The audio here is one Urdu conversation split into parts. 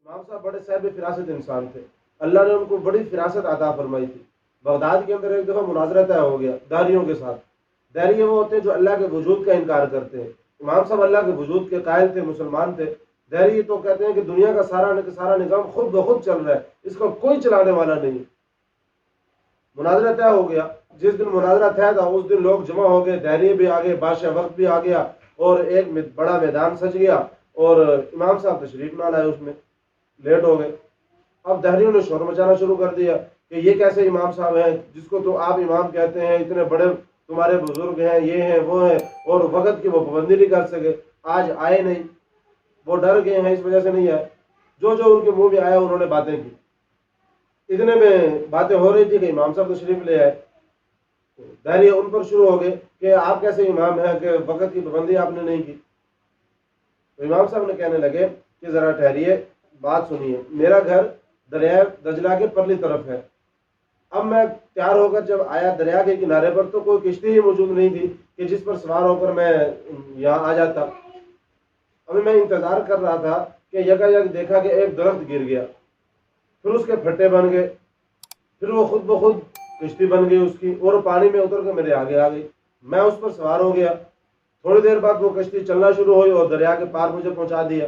امام صاحب بڑے صاحب فراست انسان تھے، اللہ نے ان کو بڑی فراست عطا فرمائی تھی۔ بغداد کے اندر ایک دفعہ مناظرہ طے ہو گیا داریوں کے ساتھ۔ داری وہ ہوتے ہیں جو اللہ کے وجود کا انکار کرتے ہیں۔ امام صاحب اللہ کے وجود کے قائل تھے، مسلمان تھے۔ دہری تو کہتے ہیں کہ دنیا کا سارا نظام خود بخود چل رہا ہے، اس کا کوئی چلانے والا نہیں۔ مناظرہ طے ہو گیا، جس دن مناظرہ طے تھا اس دن لوگ جمع ہو گئے، دہریے بھی آگے، بادشاہ وقت بھی آ گیا، اور ایک بڑا میدان سج گیا، اور امام صاحب تشریف نہ لائے، اس میں لیٹ ہو گئے۔ اب دہریوں نے شور مچانا شروع کر دیا کہ یہ کیسے امام صاحب ہیں جس کو تو آپ امام کہتے ہیں، اتنے بڑے تمہارے بزرگ ہیں، یہ ہیں وہ ہیں، اور وقت کی وہ پابندی نہیں کر سکے، آج آئے نہیں، وہ ڈر گئے ہیں، اس وجہ سے نہیں آئے۔ جو جو ان کے منہ میں آیا انہوں نے باتیں کی۔ اتنے میں باتیں ہو رہی تھی کہ امام صاحب تشریف لے آئے۔ دہریے ان پر شروع ہو گئے کہ آپ کیسے امام ہیں کہ وقت کی پابندی آپ نے نہیں کی۔ تو امام صاحب نے کہنے لگے کہ ذرا ٹھہریے، بات سنیے، میرا گھر دریا دجلہ کے پرلی طرف ہے۔ اب میں تیار ہو کر جب آیا دریا کے کنارے پر تو کوئی کشتی ہی موجود نہیں تھی کہ جس پر سوار ہو کر میں یہاں آ جاتا۔ ابھی میں انتظار کر رہا تھا کہ یکایک دیکھا کہ ایک درخت گر گیا، پھر اس کے پھٹے بن گئے، پھر وہ خود بخود کشتی بن گئی اس کی، اور پانی میں اتر کے میرے آگے آ گئی۔ میں اس پر سوار ہو گیا، تھوڑی دیر بعد وہ کشتی چلنا شروع ہوئی اور دریا کے پار مجھے پہنچا دیا۔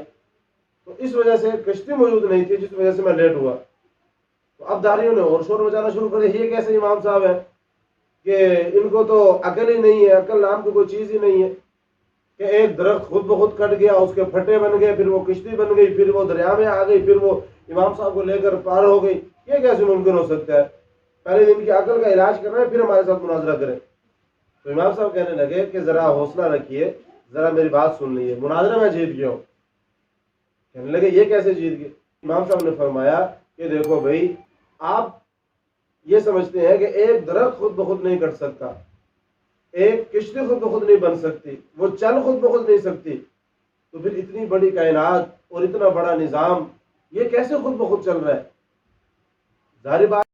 تو اس وجہ سے کشتی موجود نہیں تھی جس وجہ سے میں لیٹ ہوا۔ تو اب داریوں نے اور شور مچانا شروع کر دیا، یہ کیسے امام صاحب ہیں کہ ان کو تو عقل ہی نہیں ہے، عقل نام کی کوئی چیز ہی نہیں ہے کہ ایک درخت خود بخود کٹ گیا، اس کے پھٹے بن گئے، پھر وہ کشتی بن گئی، پھر وہ دریا میں آ گئی، پھر وہ امام صاحب کو لے کر پار ہو گئی، یہ کیسے ممکن ہو سکتا ہے؟ پہلے ان کی عقل کا علاج کرنا ہے، پھر ہمارے ساتھ مناظرہ کریں۔ تو امام صاحب کہنے لگے کہ ذرا حوصلہ رکھیے، ذرا میری بات سن لیجیے، مناظرہ میں جیت گیا ہوں۔ کہنے لگے یہ کیسے جیت گئے؟ امام صاحب نے فرمایا کہ دیکھو بھائی، آپ یہ سمجھتے ہیں کہ ایک درخت خود بخود نہیں کٹ سکتا، ایک کشتی خود بخود نہیں بن سکتی، وہ چل خود بخود نہیں سکتی، تو پھر اتنی بڑی کائنات اور اتنا بڑا نظام یہ کیسے خود بخود چل رہا ہے؟ ظاہر بات